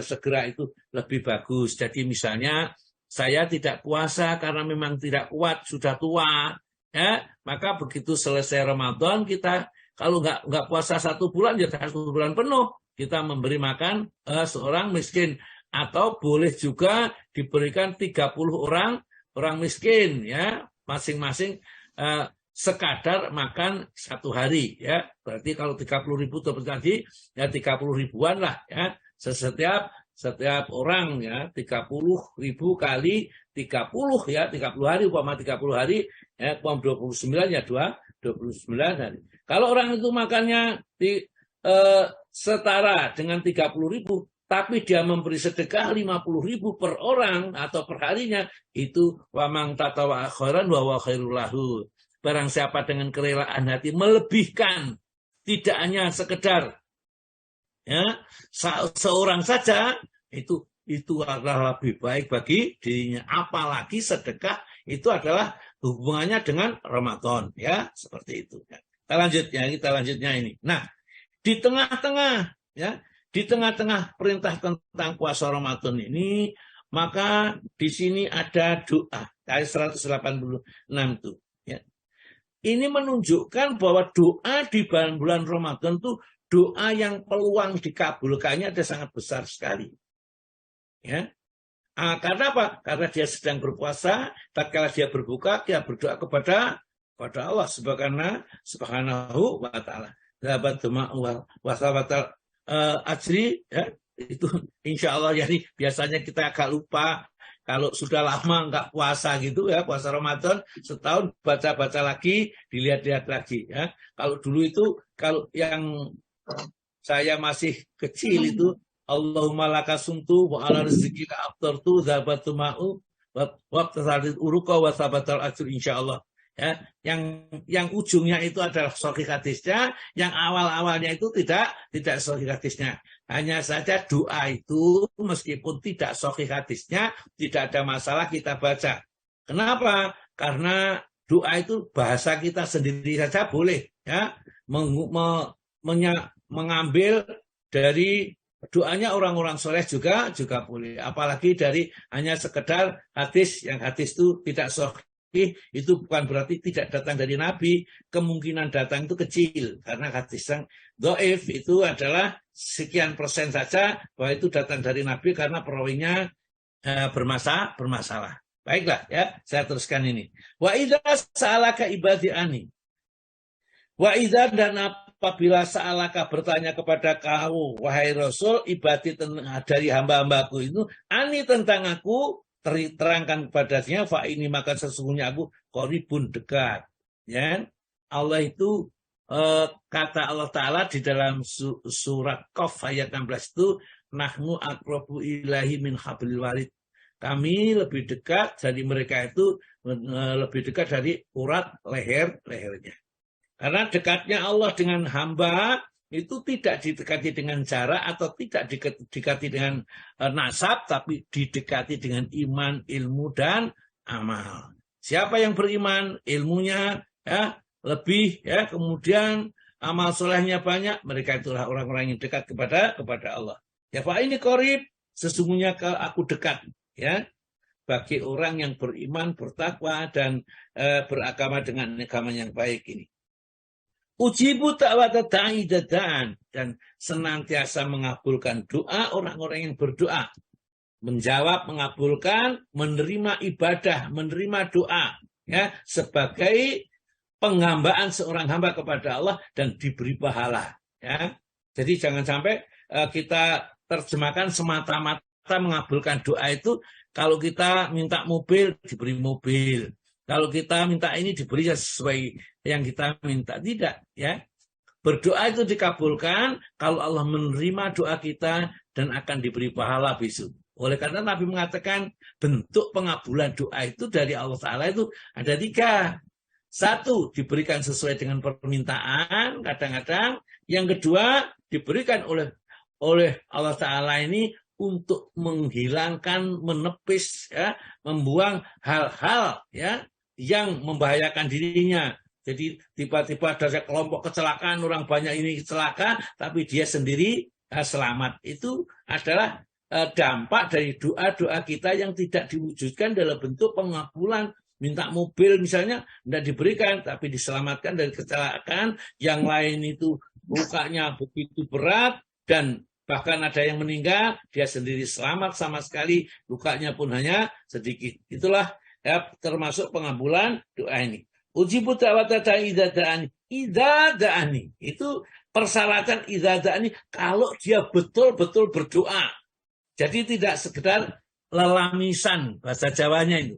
segera itu lebih bagus. Jadi misalnya saya tidak puasa karena memang tidak kuat, sudah tua. Ya, maka begitu selesai Ramadan kita kalau nggak puasa 1 bulan ya 1 bulan penuh kita memberi makan seorang miskin atau boleh juga diberikan 30 orang miskin ya masing-masing sekadar makan 1 hari ya berarti kalau 30.000 tadi ya 30 ribuan lah ya setiap orang ya 30.000 kali 30 ya 30 hari umpama 30 hari ya 29 ya 29 hari. Kalau orang itu makannya setara dengan 30.000 tapi dia memberi sedekah 50.000 per orang atau per harinya itu wa man tatawa khairan wa khairul lahu. Barang siapa dengan kerelaan hati melebihkan tidak hanya sekedar ya seorang saja itu adalah lebih baik bagi dirinya apalagi sedekah itu adalah hubungannya dengan Ramadan ya seperti itu ya. Kita lanjutnya ini. Nah, di tengah-tengah perintah tentang puasa Ramadan ini maka di sini ada doa ayat 186 tuh ya. Ini menunjukkan bahwa doa di bulan Ramadan itu doa yang peluang dikabulkannya ada sangat besar sekali. Ya. Karena apa? Karena dia sedang berpuasa, tatkala dia berbuka, dia berdoa kepada Allah subhanahu wa ta'ala. Wasabatal ajri, ya, itu insya Allah jadi biasanya kita agak lupa kalau sudah lama nggak puasa gitu ya, puasa Ramadan setahun baca-baca lagi, dilihat-lihat lagi ya. Kalau dulu itu kalau yang saya masih kecil itu Allahumma laka sumtu wa ala rizqika aftartu zabatu ma'u wa tasaddid uruqa wa sabatal ajr insyaallah. Ya, yang ujungnya itu adalah sahih hadisnya, yang awal-awalnya itu tidak sahih hadisnya. Hanya saja doa itu meskipun tidak sahih hadisnya, tidak ada masalah kita baca. Kenapa? Karena doa itu bahasa kita sendiri saja boleh, ya, mengambil dari doanya orang-orang soleh juga boleh. Apalagi dari hanya sekedar hadis, yang hadis itu tidak sahih, itu bukan berarti tidak datang dari Nabi. Kemungkinan datang itu kecil, karena hadis yang dhaif itu adalah sekian persen saja bahwa itu datang dari Nabi karena perawinya bermasalah. Baiklah, ya, saya teruskan ini. Wa idza sa'alaka ibadi ani. Wa idza, dan apabila sa'alaka bertanya kepada kamu, wahai Rasul, ibadi dari hamba-hambaku itu, ani tentang aku, terangkan kepadanya, fa ini maka sesungguhnya aku qaribun, dekat. Ya, Allah itu kata Allah Ta'ala di dalam surat Qaf ayat 16 itu, nahnu aqrabu ilahi min hablil warid. Kami lebih dekat dari mereka itu, lebih dekat dari urat lehernya. Karena dekatnya Allah dengan hamba itu tidak didekati dengan jarak atau tidak didekati dengan nasab, tapi didekati dengan iman, ilmu, dan amal. Siapa yang beriman, ilmunya ya lebih, ya, kemudian amal solehnya banyak, mereka itulah orang-orang yang dekat kepada Allah. Ya, Pak, ini qarib, sesungguhnya aku dekat, ya, bagi orang yang beriman, bertakwa, dan beragama dengan agama yang baik ini. Ujibu ta'wata da'i dadaan, dan senantiasa mengabulkan doa orang-orang yang berdoa. Menjawab, mengabulkan, menerima ibadah, menerima doa, ya, sebagai penghambaan seorang hamba kepada Allah dan diberi pahala, ya. Jadi jangan sampai kita terjemahkan semata-mata mengabulkan doa itu kalau kita minta mobil diberi mobil. Kalau kita minta ini diberi sesuai yang kita minta. Tidak, ya. Berdoa itu dikabulkan kalau Allah menerima doa kita dan akan diberi pahala besok. Oleh karena Nabi mengatakan bentuk pengabulan doa itu dari Allah Ta'ala itu ada 3. 1, diberikan sesuai dengan permintaan kadang-kadang. Yang kedua, diberikan oleh Allah Ta'ala ini untuk menghilangkan, menepis, ya, membuang hal-hal, ya, yang membahayakan dirinya. Jadi tiba-tiba ada kelompok kecelakaan, orang banyak ini celaka, tapi dia sendiri selamat. Itu adalah dampak dari doa-doa kita yang tidak diwujudkan dalam bentuk pengabulan. Minta mobil misalnya tidak diberikan, tapi diselamatkan dari kecelakaan. Yang lain itu lukanya begitu berat dan bahkan ada yang meninggal, dia sendiri selamat sama sekali, lukanya pun hanya sedikit. Itulah, ya, termasuk pengabulan doa ini. Ujibu da'wata da'i idza da'ani. Idza da'ani. Itu persyaratan idza da'ani kalau dia betul-betul berdoa. Jadi tidak sekedar lelamisan, bahasa Jawanya itu.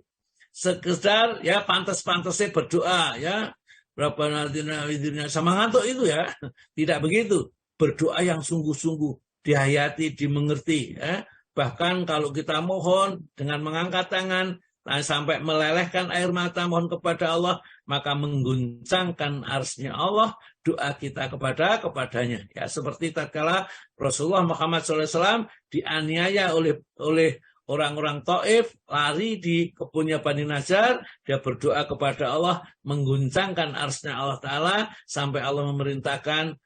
Sekedar, ya, pantas-pantasnya berdoa, ya. Berapa nanti sama ngantuk itu, ya. Tidak begitu. Berdoa yang sungguh-sungguh, dihayati, dimengerti, ya. Bahkan kalau kita mohon dengan mengangkat tangan sampai melelehkan air mata mohon kepada Allah, maka mengguncangkan arsy-Nya Allah doa kita kepadanya. Ya, seperti tatkala Rasulullah Muhammad SAW dianiaya oleh orang-orang Taif, lari di kebunnya Bani Najjar, dia berdoa kepada Allah, mengguncangkan arsy-Nya Allah Ta'ala, sampai Allah memerintahkan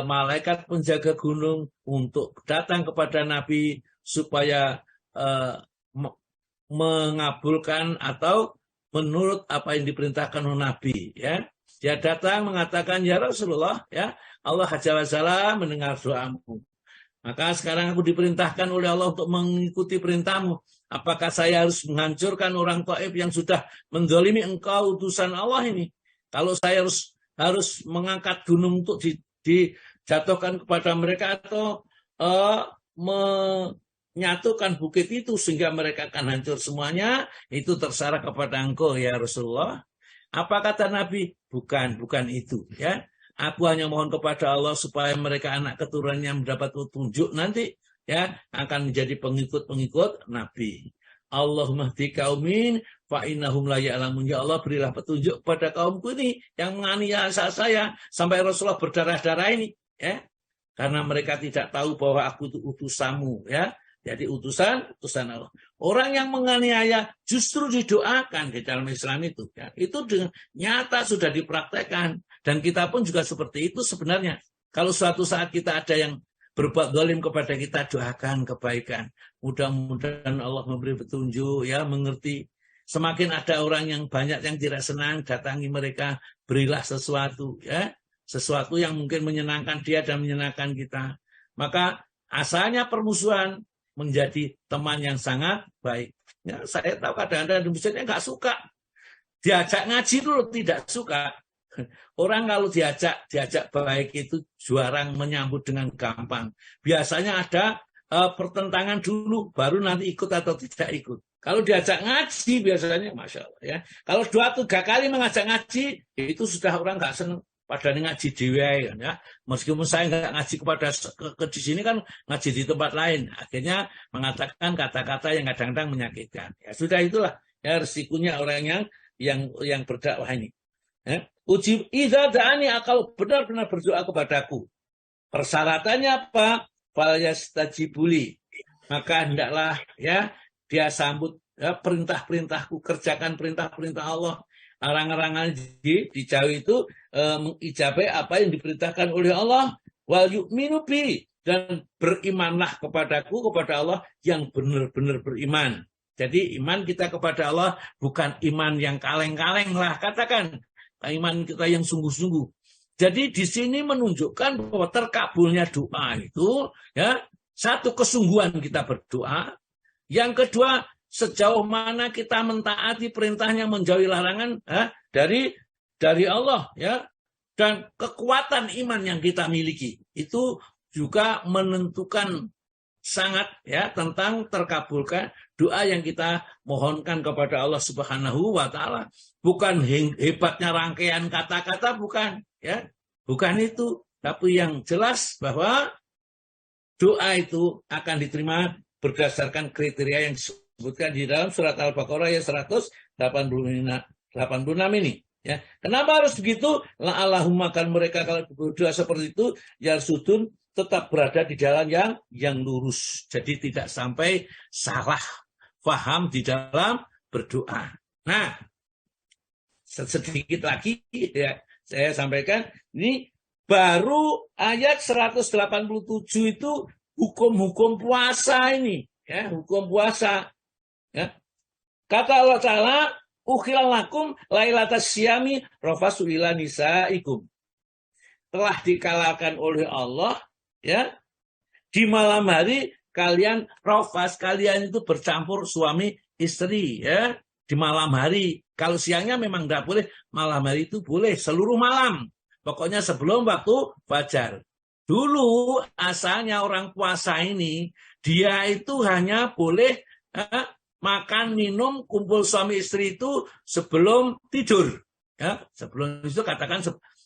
malaikat penjaga gunung untuk datang kepada Nabi supaya mengabulkan atau menurut apa yang diperintahkan oleh Nabi, ya. Dia datang mengatakan, ya Rasulullah, ya, Allah Jalla wa'ala mendengar doamu. Maka sekarang aku diperintahkan oleh Allah untuk mengikuti perintahmu. Apakah saya harus menghancurkan orang Taif yang sudah menzalimi engkau utusan Allah ini? Kalau saya harus mengangkat gunung untuk dijatuhkan kepada mereka, atau menyatukan bukit itu sehingga mereka akan hancur semuanya, itu terserah kepada engkau, ya Rasulullah. Apa kata Nabi? Bukan itu, ya. Aku hanya mohon kepada Allah supaya mereka anak keturunannya mendapat petunjuk nanti, ya, akan menjadi pengikut-pengikut Nabi. Allahumma hdi qaumin fa innahum la ya'lamun. Ya Allah, berilah petunjuk pada kaumku ini yang menganiaya saya sampai Rasulullah berdarah-darah ini, ya. Karena mereka tidak tahu bahwa aku itu utusanmu, ya. Jadi utusan Allah. Orang yang menganiaya justru didoakan di dalam Islam itu. Ya. Itu dengan nyata sudah dipraktekkan. Dan kita pun juga seperti itu sebenarnya. Kalau suatu saat kita ada yang berbuat zalim kepada kita, doakan kebaikan. Mudah-mudahan Allah memberi petunjuk, ya, mengerti. Semakin ada orang yang banyak yang tidak senang, datangi mereka, berilah sesuatu, ya. Sesuatu yang mungkin menyenangkan dia dan menyenangkan kita. Maka asalnya permusuhan menjadi teman yang sangat baik. Ya, saya tahu kadang-kadang misalnya nggak suka. Diajak ngaji dulu tidak suka. Orang kalau diajak baik itu jarang menyambut dengan gampang. Biasanya ada pertentangan dulu, baru nanti ikut atau tidak ikut. Kalau diajak ngaji biasanya, Masya Allah. Ya. Kalau 2-3 kali mengajak ngaji, itu sudah orang nggak senang. Padahal ngaji di kan, ya. Meskipun saya nggak ngaji di sini kan ngaji di tempat lain. Akhirnya mengatakan kata-kata yang kadang-kadang menyakitkan. Ya sudah itulah ya resikonya orang yang berdakwah ini. Ya. Uji idza da'ani kalau benar-benar berdoa kepadaku. Persyaratannya apa? Fal yastajibuli. Maka hendaklah ya dia sambut ya, perintah-perintahku, kerjakan perintah-perintah Allah. Arang-arangan dijauhi itu mengijabai apa yang diperintahkan oleh Allah, wal yu'minu bi, dan berimanlah kepadaku, kepada Allah yang benar-benar beriman. Jadi iman kita kepada Allah bukan iman yang kaleng-kaleng lah, katakan iman kita yang sungguh-sungguh. Jadi di sini menunjukkan bahwa terkabulnya doa itu ya satu kesungguhan kita berdoa, yang kedua sejauh mana kita mentaati perintahnya, menjauhi larangan dari Allah, ya, dan kekuatan iman yang kita miliki itu juga menentukan sangat ya tentang terkabulkan doa yang kita mohonkan kepada Allah Subhanahu wa Ta'ala. Bukan hebatnya rangkaian kata-kata, bukan, ya, bukan itu, tapi yang jelas bahwa doa itu akan diterima berdasarkan kriteria yang disebutkan di dalam surat Al-Baqarah ayat 186 ini. Ya. Kenapa harus begitu? La'allahum, makan mereka kalau berdoa seperti itu, yarsudun, tetap berada di jalan yang lurus. Jadi tidak sampai salah faham di dalam berdoa. Nah, sedikit lagi ya, saya sampaikan, ini baru ayat 187 itu hukum-hukum puasa ini. Ya, hukum puasa. Ya. Kata Allah Ta'ala, ukhilalakum lailatas syami rafasu ila nisaikum. Telah dikalakan oleh Allah, ya, di malam hari kalian rafas, kalian itu bercampur suami istri, ya, di malam hari. Kalau siangnya memang tidak boleh, malam hari itu boleh seluruh malam. Pokoknya sebelum waktu fajar. Dulu asalnya orang puasa ini dia itu hanya boleh makan, minum, kumpul suami istri itu sebelum tidur. Ya, sebelum itu katakan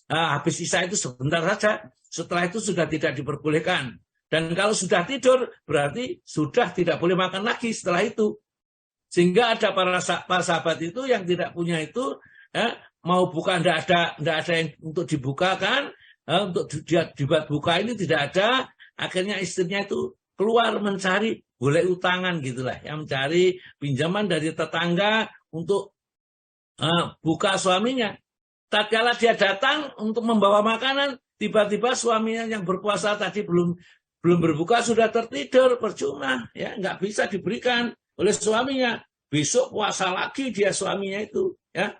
habis isya itu sebentar saja. Setelah itu sudah tidak diperbolehkan. Dan kalau sudah tidur berarti sudah tidak boleh makan lagi setelah itu. Sehingga ada para sahabat itu yang tidak punya itu, ya, mau buka tidak ada yang untuk dibukakan, untuk dibuat buka ini tidak ada. Akhirnya istrinya itu keluar mencari, boleh utangan gitulah, yang mencari pinjaman dari tetangga untuk buka suaminya. Tatkala dia datang untuk membawa makanan, tiba-tiba suaminya yang berpuasa tadi belum berbuka sudah tertidur, percuma, ya, nggak bisa diberikan oleh suaminya. Besok puasa lagi dia suaminya itu, ya.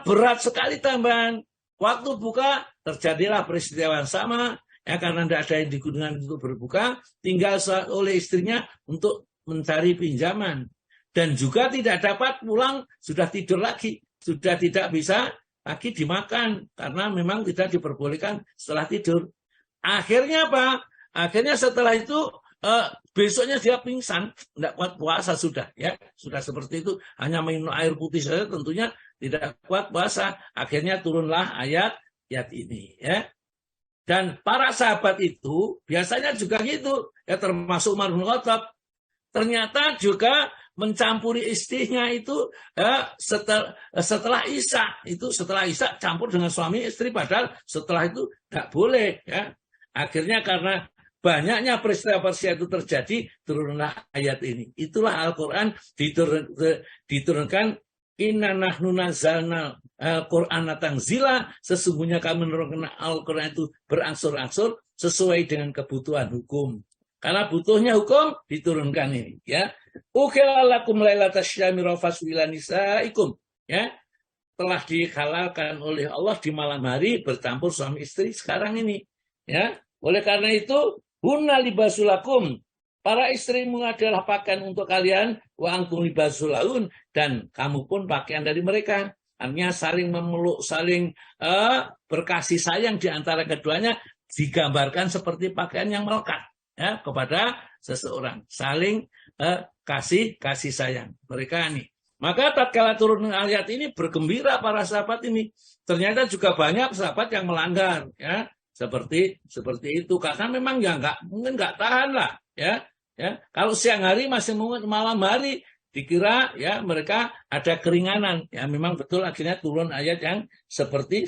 Berat sekali tambahan. Waktu buka terjadilah peristiwa yang sama. Ya, karena tidak ada yang digunakan untuk berbuka, tinggal oleh istrinya untuk mencari pinjaman. Dan juga tidak dapat pulang, sudah tidur lagi. Sudah tidak bisa lagi dimakan, karena memang tidak diperbolehkan setelah tidur. Akhirnya apa? Akhirnya setelah itu, besoknya dia pingsan, tidak kuat puasa sudah. Ya, sudah seperti itu, hanya minum air putih saja tentunya tidak kuat puasa. Akhirnya turunlah ayat ini. Ya. Dan para sahabat itu biasanya juga gitu, ya, termasuk Umar bin Khattab. Ternyata juga mencampuri istrinya itu ya, setelah Isya, itu setelah Isya campur dengan suami istri, padahal setelah itu tidak boleh. Ya. Akhirnya karena banyaknya peristiwa-peristiwa itu terjadi, turunlah ayat ini. Itulah Al-Quran diturunkan, inna nahnu nazzalna al-Qur'ana tanzila, sesungguhnya kami menurunkan Al-Quran itu berangsur-angsur sesuai dengan kebutuhan hukum. Karena butuhnya hukum, diturunkan ini. Ya, ukhilalakum lailatasyami rafasu ila nisaikum. Ya, telah dihalalkan oleh Allah di malam hari bercampur suami istri sekarang ini. Ya, oleh karena itu, hunna libasulakum, para istrimu adalah pakaian untuk kalian, wa antum libasulaun, dan kamu pun pakaian dari mereka. Artinya saling memeluk, saling berkasih sayang di antara keduanya, digambarkan seperti pakaian yang melekat. Ya, kepada seseorang, saling kasih sayang mereka ini. Maka tatkala turun ayat ini, bergembira para sahabat ini. Ternyata juga banyak sahabat yang melanggar, ya, seperti itu, karena memang ya mungkin nggak tahan lah, ya. Kalau siang hari masih mungkin, malam hari dikira ya mereka ada keringanan, ya memang betul akhirnya turun ayat yang seperti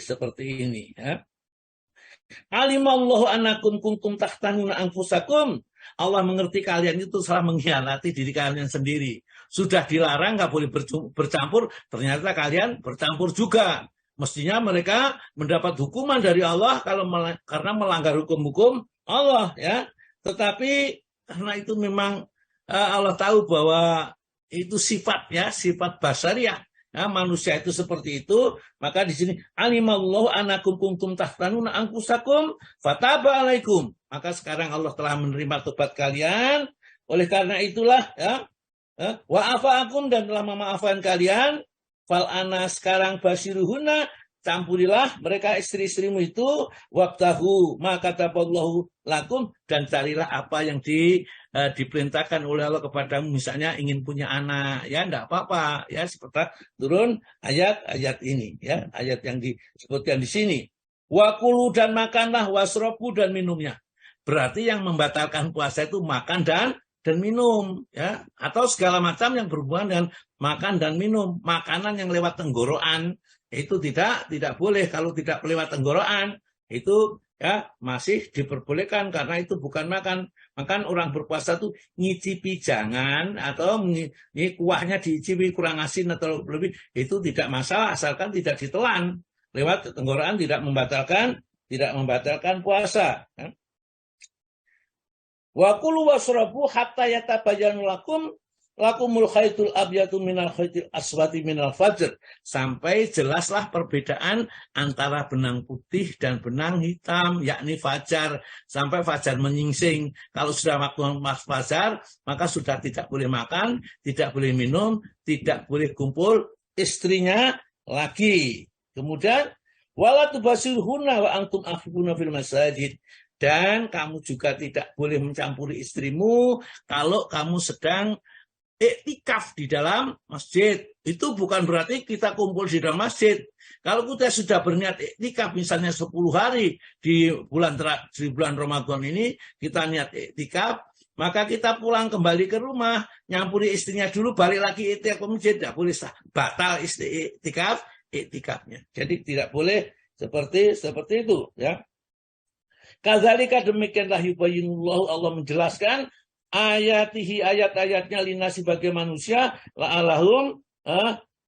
ini, ya. Alimallahu annakum kuntum tahtanuna anfusakum. Allah mengerti kalian itu telah mengkhianati diri kalian sendiri. Sudah dilarang nggak boleh bercampur, ternyata kalian bercampur juga. Mestinya mereka mendapat hukuman dari Allah karena melanggar hukum-hukum Allah, ya. Tetapi karena itu memang Allah tahu bahwa itu sifat, ya, sifat basariah. Ya, manusia itu seperti itu, maka di sini alimallahu annakum kuntum tahtanuna anfusakum fataba alaikum. Maka sekarang Allah telah menerima tobat kalian. Oleh karena itulah, ya, wa'afa'akum, dan telah memaafkan kalian. Fal ana, sekarang basiruhuna, campurilah mereka istri-istrimu itu, wabtahu ma kataballahu lakum, dan carilah apa yang diperintahkan oleh Allah kepadamu, misalnya ingin punya anak, ya enggak apa-apa, ya, seperti turun ayat ini, ya, ayat yang disebutkan di sini. Wakulu, dan makanlah, wasrobu, dan minumnya. Berarti yang membatalkan puasa itu makan dan minum, ya, atau segala macam yang berhubungan dengan makan dan minum. Makanan yang lewat tenggorokan itu tidak boleh. Kalau tidak lewat tenggorokan itu, ya, masih diperbolehkan karena itu bukan makan. Makan orang berpuasa itu ngicipi, jangan, atau ini kuahnya diicipi kurang asin atau lebih, itu tidak masalah asalkan tidak ditelan. Lewat tenggorokan tidak membatalkan puasa, ya. Wa kulu wasrabu hatta yatabayyana lakumul khaitul abyadu minal khaitil aswadi minal fajr, sampai jelaslah perbedaan antara benang putih dan benang hitam, yakni fajar, sampai fajar menyingsing. Kalau sudah waktu fajar, maka sudah tidak boleh makan, tidak boleh minum, tidak boleh kumpul istrinya lagi. Kemudian wala tubasirhunna wa antum akhifuna fil masajid, dan kamu juga tidak boleh mencampuri istrimu kalau kamu sedang iktikaf di dalam masjid. Itu bukan berarti kita kumpul di dalam masjid. Kalau kita sudah berniat iktikaf misalnya 10 hari di bulan Ramadan ini, kita niat iktikaf, maka kita pulang kembali ke rumah, nyampuri istrinya dulu, balik lagi iktikaf ke masjid, tidak boleh, batal iktikafnya. Jadi tidak boleh seperti itu, ya. Kadzalika, demikianlah yubayyinullahu, Allah menjelaskan ayatihi, ayat-ayatnya linasi bagi manusia, la'alahum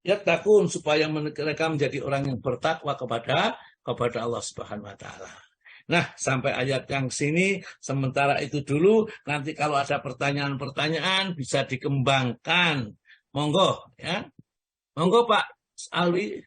yattaqun, supaya mereka menjadi orang yang bertakwa kepada Allah Subhanahu wa taala. Nah, sampai ayat yang sini sementara itu dulu. Nanti kalau ada pertanyaan-pertanyaan bisa dikembangkan. Monggo, ya. Monggo Pak Alwi.